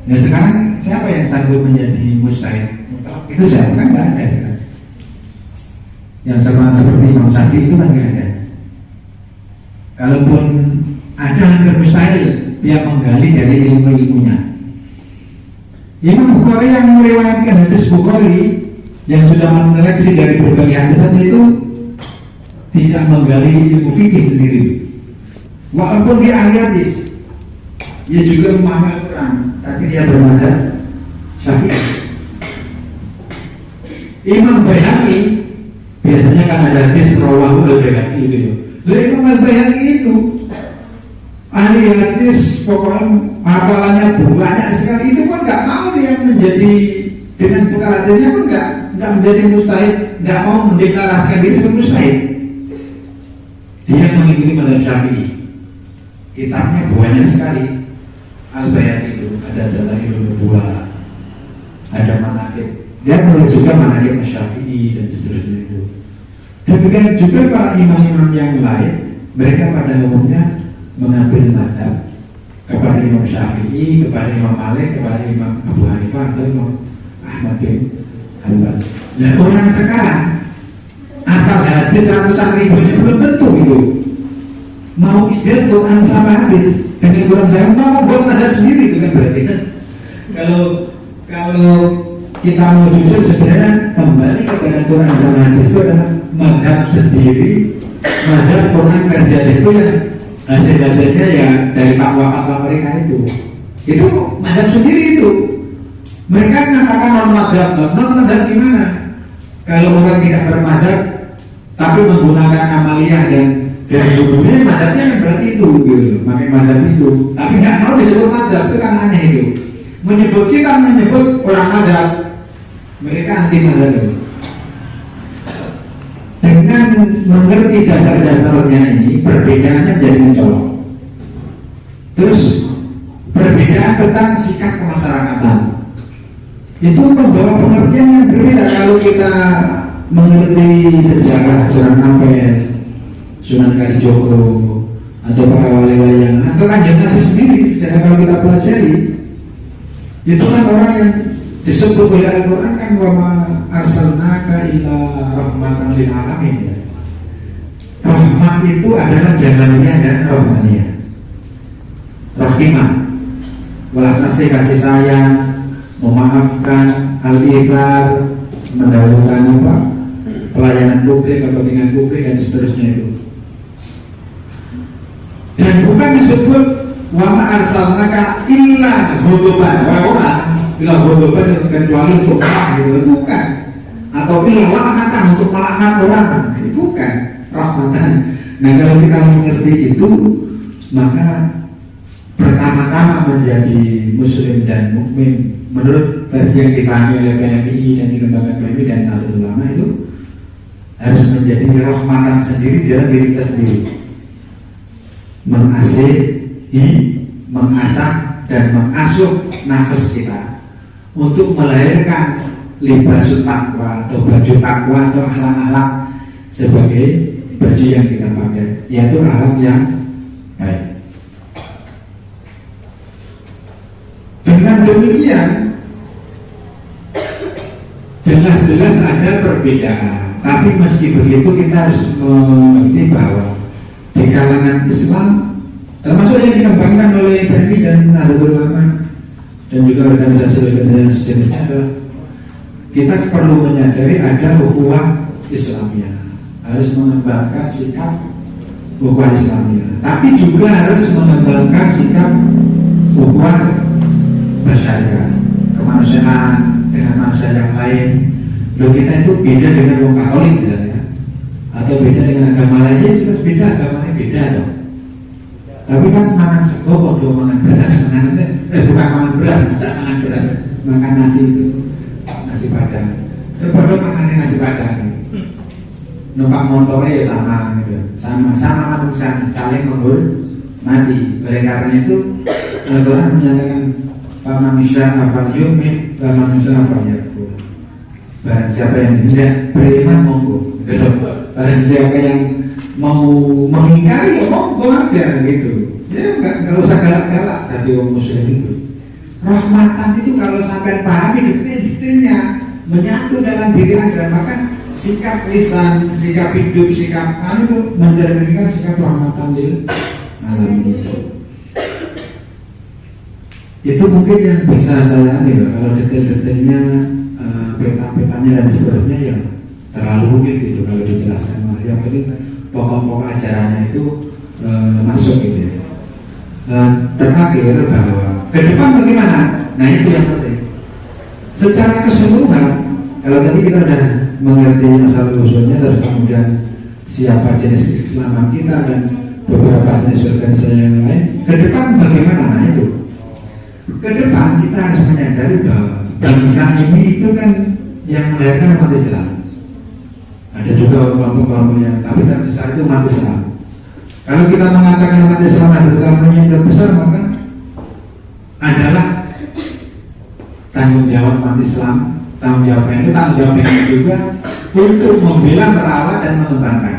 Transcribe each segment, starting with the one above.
Ya sekarang siapa yang sanggup menjadi mujtahid mutlak? Itu siapa? Kan nggak ada sekarang. Yang sama seperti Imam Syafi'i itu kan nggak ada. Kalaupun ada hampir mustahil dia menggali dari ilmu-ilmunya. Imam Bukhari yang meriwayatkan hadis Bukhari yang sudah menyeleksi dari berbagai hadis itu tidak menggali ilmu fikih sendiri. Walaupun dia ahli hadis, dia juga memahami Al-Quran, tapi dia bermadzhab Syafi'i. Imam Baihaqi biasanya kan ada hadis rawahu al-Baihaqi itu. Lalu Imam al-Baihaqi itu ahli hadis, pokoknya hafalannya banyak sekali, itu pun nggak mau dia menjadi dengan bekal hadisnya pun nggak menjadi mustahid, nggak mau mendeklarasikan diri sebagai mustahid. Dia mengikuti mazhab Syafi'i. Kitabnya banyak sekali. Al-Baihaqi itu ada Dalailun Nubuwah, ada Manaqib. Dia menulis juga Manaqib Syafi'i dan seterusnya itu. Demikian juga para imam-imam yang lain, mereka pada umumnya mengambil mazhab kepada Imam Syafi'i, kepada Imam Malik, kepada Imam Abu Hanifah atau Imam Ahmad bin Hanbal. Nah orang sekarang apal hadis ratusan ribu belum tentu gitu. Mau istilah Quran sama hadis dengan Quran saya mau buat mazhab sendiri itu kan berarti kan. Kalau kita mau jujur sebenarnya kembali kepada Quran sama hadis itu adalah mazhab sendiri, mazhab Quran versi hadis itu yang hasil-hasilnya ya dari fatwa-fatwa mereka itu mazhab sendiri itu. Mereka mengatakan non-mazhab gimana? Kalau orang tidak bermazhab tapi menggunakan amaliyah dan dulunya mazhabnya kan berarti itu gitu, pakai mazhab itu. Tapi nggak mau disebut mazhab itu kan aneh itu. Menyebut orang mazhab, mereka anti mazhab itu. Dengan mengerti dasar-dasarnya ini, perbedaannya jadi mencolok. Terus perbedaan tentang sikap kemasyarakatan itu membawa pengertian yang berbeda. Kalau kita mengerti sejarah Sunan Ampel, Sunan Kalijogo, atau para wali-wali atau Kanjeng Nabi sendiri, sejarah kalau kita pelajari, itu kan orang yang disebut oleh Al-Quran kan wama arsalnaka ila rahmatan lil alamin ya. Rahmat itu adalah jalannya dan rahmaniyah. Rahimah, welas asih, kasih sayang, memaafkan, al-ikhlas, mendahulukan apa? Pelayanan publik, kepentingan publik dan seterusnya itu. Dan bukan disebut wama arsalnaka illa huduban orang. Bila berdoa kecuali untuk perang gitu, bukan. Atau ilah laknatan untuk melaknat orang, ini bukan rahmatan. Nah kalau kita mengerti itu, maka pertama-tama menjadi muslim dan mukmin menurut versi yang dipahami oleh PMI dan dikembangkan PMI dan Nahdlatul Ulama itu harus menjadi rahmatan sendiri dalam diri kita sendiri, mengasihi, mengasah dan mengasuh nafas kita untuk melahirkan libasul takwa atau baju takwa atau akhlak-akhlak sebagai baju yang kita pakai, yaitu akhlak yang baik. Dengan demikian jelas-jelas ada perbedaan, tapi meski begitu kita harus mengerti bahwa di kalangan Islam, termasuk yang dikembangkan oleh PMI dan Nahdlatul Ulama dan juga organisasi-organisasi sejenisnya adalah kita perlu menyadari ada ukhuwah Islamiyah, harus mengembangkan sikap ukhuwah Islamiyah, tapi juga harus mengembangkan sikap ukhuwah masyarakat, kemanusiaan dengan manusia yang lain. Loh kita itu beda dengan wong Katolik ya, atau beda dengan agama lainnya, jelas beda, agamanya beda dong. Tapi kan makan sego, kalau makan beras, bukan makan beras, masa makan beras, makan nasi itu, nasi padang. Terus makan nasi padang. Numpak motornya ya sama, gitu. sama manusia, saling menghormati. Oleh karena itu, Al-Quran menyatakan Famanisya afal yumin, famanisya afal yakul. Barang siapa yang tidak beriman monggo. Barang siapa yang mau mengingkari ya monggo aja gitu. Ya nggak usah galak-galak hati orang muslim itu. Rahmatan itu kalau sampai pahami detail-detailnya, menyatu dalam diri Anda, maka sikap lisan, sikap hidup, sikap itu mencerminkan sikap rahmatan lil alamin. Itu mungkin yang bisa saya ambil. Kalau detail-detailnya, peta-petanya dan seterusnya ya terlalu rumit gitu kalau dijelaskan. Yang penting pokok-pokok ajarannya itu masuk gitu ya. Terakhir bahwa ke depan bagaimana? Nah itu yang penting. Secara keseluruhan, kalau tadi kita sudah mengerti asal usulnya, terus kemudian siapa jenis keislaman kita dan beberapa jenis organisasi yang lain, ke depan bagaimana? Nah itu. Ke depan kita harus menyadari bahwa bangsa ini itu kan yang melahirkan umat Islam. Ada juga kelompok-kelompok yang, tapi terbesar itu umat Islam. Kalau kita mengatakan umat Islam adalah yang terbesar, maka adalah tanggung jawab umat Islam. Tanggung jawabnya itu tanggung jawabnya juga untuk membela, merawat dan mengembangkan.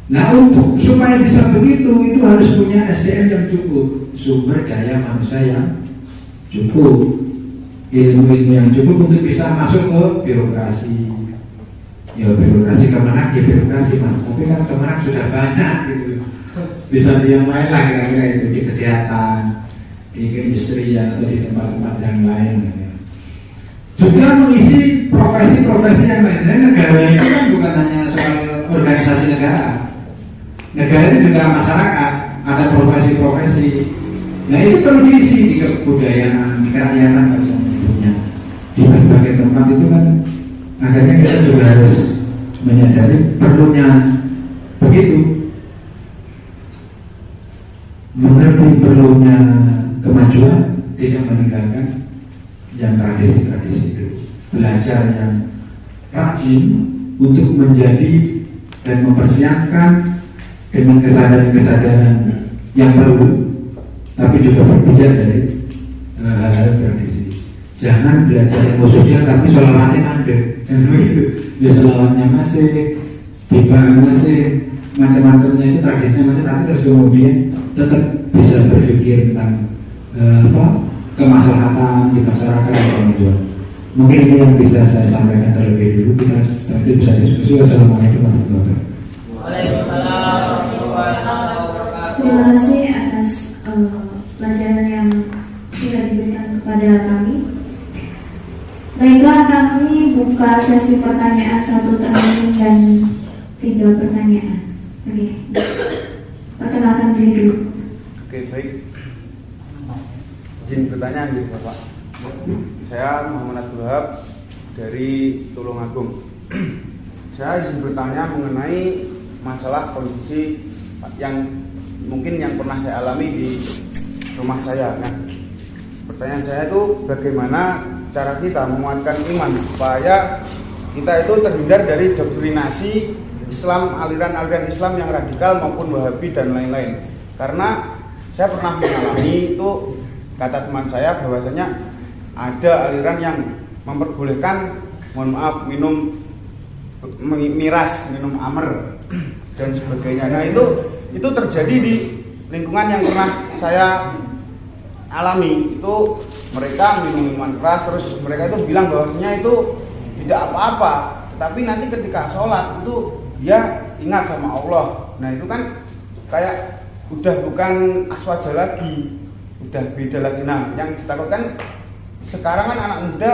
Nah untuk supaya bisa begitu itu harus punya SDM yang cukup, sumber daya manusia yang cukup, ilmu yang cukup untuk bisa masuk ke birokrasi. Ya birokrasi kemenang ya birokrasi mas, tapi kan kemenang sudah banyak gitu. Bisa di yang lain lah kira-kira itu, di kesehatan, di industri atau di tempat-tempat yang lain. Juga mengisi profesi-profesi yang lain. Dan negara itu kan bukan hanya soal organisasi negara. Negara itu juga masyarakat, ada profesi-profesi. Nah itu perlu diisi di kebudayaan, di kerakyatan dan sebagainya. Di berbagai tempat itu kan akhirnya kita juga harus menyadari perlunya begitu. Mengerti perlunya kemajuan, tidak meninggalkan yang tradisi-tradisi itu. Belajar yang rajin untuk menjadi dan mempersiapkan dengan kesadaran-kesadaran yang baru, tapi juga berbijak dari hal-hal tradisi. Jangan belajar ilmu sosial tapi sholawatnya mandek. Jangan begitu. Ya sholawatnya masih, tiba masih, macam-macamnya itu tradisinya masih, tapi terus kemudian tetap bisa berpikir tentang kemaslahatan di masyarakat dan kemajuan. Mungkin ini yang bisa saya sampaikan terlebih dulu. Kita setelah itu bisa diskusi. Wassalamualaikum warahmatullahi wabarakatuh. Waalaikumsalam warahmatullahi wabarakatuh. Terima kasih atas pelajaran yang sudah diberikan kepada kami. Baiklah, kami buka sesi pertanyaan 1 training dan 3 pertanyaan. Oke, perkenalkan diri dulu. Oke, baik. Izin bertanya gitu Bapak. Saya Muhammad Abdul Wahab dari Tulungagung. Saya izin bertanya mengenai masalah kondisi yang mungkin yang pernah saya alami di rumah saya. Nah, pertanyaan saya itu bagaimana cara kita menguatkan iman supaya kita itu terhindar dari doktrinasi Islam, aliran-aliran Islam yang radikal maupun Wahabi dan lain-lain. Karena saya pernah mengalami itu, kata teman saya bahwasanya ada aliran yang memperbolehkan, mohon maaf, minum miras, minum amer dan sebagainya. Nah itu terjadi di lingkungan yang pernah saya alami. Itu mereka minum minuman keras, terus mereka itu bilang bahwasanya itu tidak apa-apa, tapi nanti ketika sholat itu dia ingat sama Allah. Nah itu kan kayak udah bukan aswaja lagi, udah beda lagi. Nah yang ditakutkan sekarang kan anak muda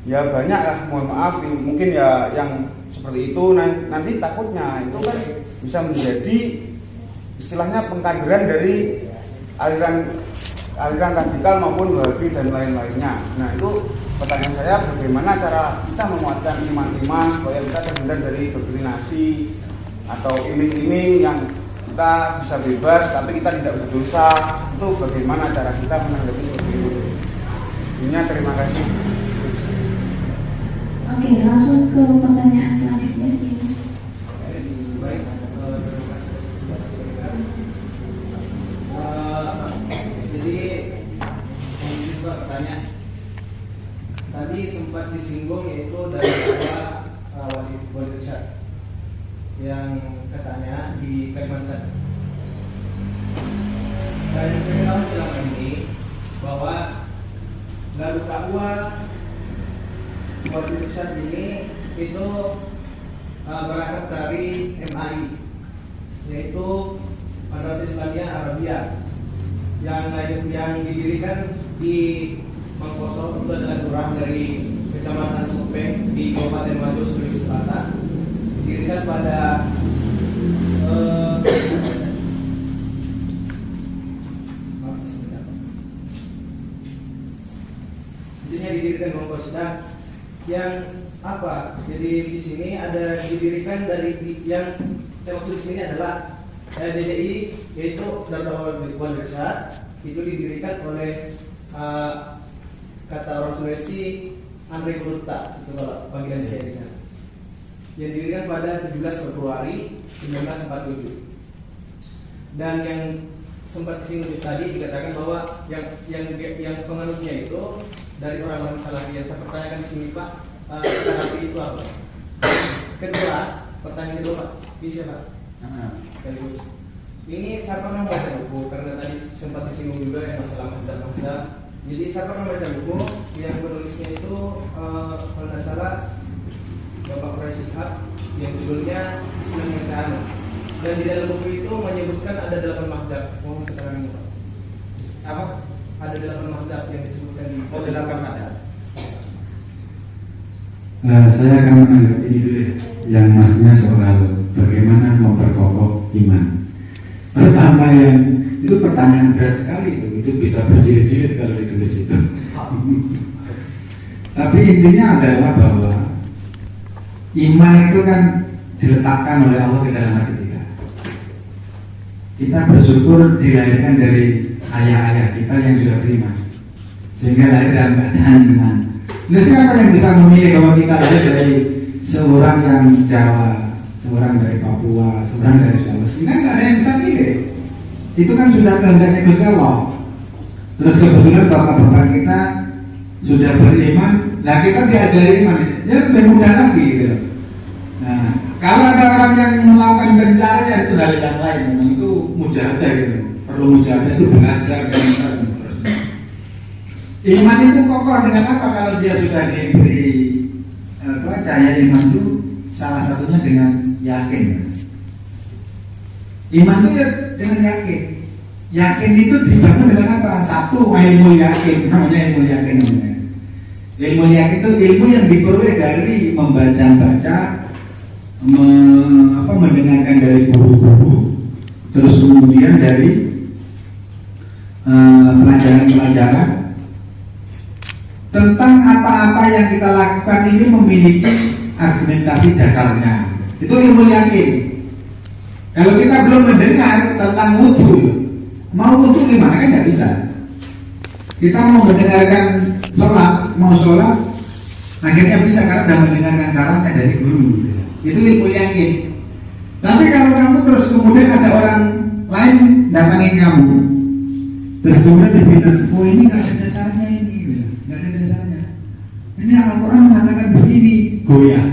ya banyak lah, mohon maaf mungkin ya yang seperti itu. Nanti takutnya itu kan bisa menjadi istilahnya pengkaderan dari aliran radikal maupun Wahabi dan lain-lainnya. Nah itu pertanyaan saya, bagaimana cara kita menguatkan iman supaya kita terhindar dari doktrinasi atau iming-iming yang kita bisa bebas tapi kita tidak berdosa. Itu bagaimana cara kita menanggapi itu? Terima kasih. Oke, langsung ke pertanyaan selanjutnya. Baik, jadi ini juga pertanyaan. Tadi sempat disinggung yaitu dari Wali Irsyad yang katanya di Kalimantan. Dan saya tahu selama ini bahwa Lalu dakwah Wali Irsyad ini itu berangkat dari MAI, yaitu Madrasah Islamiyah Arabia yang didirikan di Mangkosor, itu adalah kurang dari Kecamatan Sopeng di Kabupaten Majo, Sulawesi Selatan. Didirikan pada didirikan Mangkosor yang apa? Jadi di sini ada didirikan dari yang saya maksud di sini adalah DDI, yaitu Darul Wali Irsyad, itu didirikan oleh kata orang Sulawesi Andre Kurta, itu kalau panggilan dia di sana. Yang didirikan pada 17 Februari 1947. Dan yang sempat disinggung tadi dikatakan bahwa yang penganutnya itu dari orang-orang Salafi. Yang saya pertanyakan di sini Pak, Salafi itu apa? Kedua, pertanyaan kedua Pak, bisa Pak? Sekaligus. Ini saya pernah baca buku karena tadi sempat disinggung juga yang masalah mazhab. Jadi saya pernah baca buku yang penulisnya itu kalau tidak salah Bapak Quraisy Shihab, yang judulnya Islam yang Sehat. Dan di dalam buku itu menyebutkan ada 8 mazhab. Mohon keterangan Pak. Apa? Ada 8 mazhab yang disebutkan di 8 mazhab. Saya akan menanggapi ini dulu ya, yang masnya soal bagaimana memperkokoh iman. Pertama yang itu pertanyaan berat sekali itu bisa berjilid-jilid kalau ditulis itu. Tapi intinya adalah bahwa iman itu kan diletakkan oleh Allah ke dalam hati kita. Kita bersyukur dilahirkan dari ayah-ayah kita yang sudah beriman, sehingga lahir dalam keadaan iman. Nah, siapa yang bisa memilih bahwa kita lahir dari seorang yang Jawa, seorang dari Papua, seorang dari Sulawesi? Kan nggak ada yang bisa pilih. Itu kan sudah kehendaknya Gusti Allah. Terus kebetulan bapak-bapak kita sudah beriman, nah kita diajari iman, ya lebih mudah lagi gitu. Nah, kalau ada orang yang melakukan pencarian itu hal yang lain, memang itu mujahadah gitu. Perlu mujahadah itu belajar dan seterusnya. Iman itu kokoh dengan apa? Kalau dia sudah diberi cahaya iman itu salah satunya dengan yakin. Iman itu ya dengan yakin. Yakin itu dibangun dengan apa? Satu, ilmu yakin, namanya ilmu yakin. Ilmu yakin itu ilmu yang diperoleh dari membaca-baca, mendengarkan dari guru-guru, terus kemudian dari pelajaran-pelajaran tentang apa-apa yang kita lakukan ini memiliki argumentasi dasarnya. Itu ilmu yakin. Kalau kita belum mendengar tentang wudhu, mau wudhu gimana kan nggak bisa. Kita mau mendengarkan mau sholat, akhirnya bisa karena sudah mendengarkan caranya dari guru. Itu ilmu yakin. Tapi kalau kamu terus kemudian ada orang lain datangin kamu, terus kemudian dibilang, oh ini nggak ada dasarnya ini, nggak ada dasarnya. Ini Al-Quran mengatakan begini, goyah.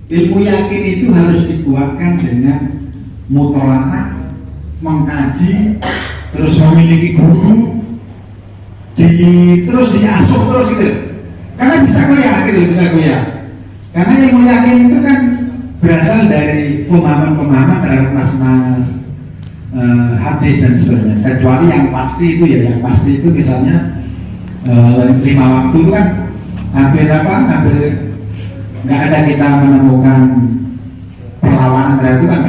Ilmu yakin itu harus dikuatkan dengan mutolaah, mengkaji, terus memiliki guru, terus diasuh terus gitu. Karena bisa goyah gitu, bisa goyah. Karena ilmu yakin itu kan berasal dari pemahaman-pemahaman terhadap mas-mas hadis dan sebagainya. Kecuali yang pasti itu ya, yang pasti itu misalnya 5 waktu itu kan hampir nggak ada kita menemukan perlawanan terhadap itu kan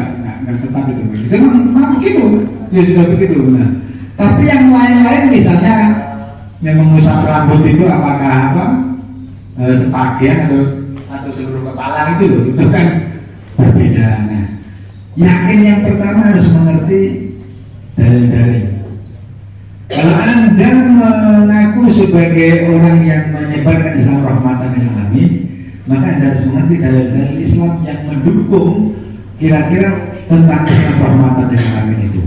nggak tepat itu. Itu memang begitu, ya sudah begitu. Nah, tapi yang lain-lain misalnya yang mengusap rambut itu apakah sebagian atau seluruh kepala itu kan berbeda. Nah, yakin yang pertama harus mengerti dalil-dalil. Kalau Anda mengaku sebagai orang yang menyebarkan Islam rahmatan lil alamin, maka Anda harus mengerti dalil-dalil Islam yang mendukung kira-kira tentang Islam rahmatan lil alamin itu.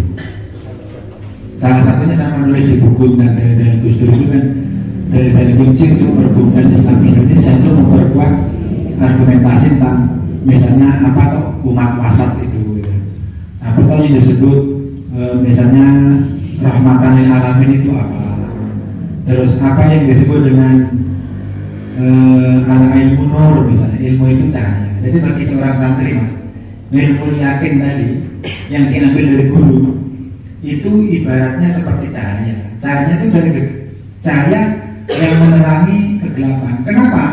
Salah satunya saya menulis di buku tentang dalil-dalil Gus Dur itu kan dalil-dalil kunci untuk pergumulan Islam Indonesia itu memperkuat argumentasi tentang misalnya apa tuh umat wasat itu, apa tuh yang disebut misalnya rahmatan lil alamin itu apa. Terus apa yang disebut dengan ilmu nur, misalnya ilmu itu cahaya. Jadi bagi seorang santri mas, ilmu yakin tadi yang diambil dari guru itu ibaratnya seperti cahaya. Cahaya itu dari cahaya yang menerangi kegelapan. Kenapa?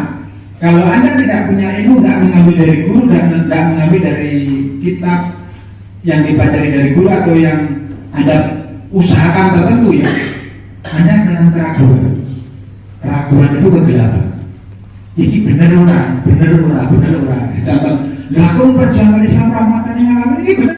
Kalau Anda tidak punya ilmu, nggak mengambil dari guru dan nggak mengambil dari kitab yang dipelajari dari guru atau yang Anda usahakan tertentu ya, Anda dalam keraguan. Keraguan itu kegelapan. Ini bener orang. Contoh, lah aku perjuangan Islam rahmatan yang ngalamin ini bener.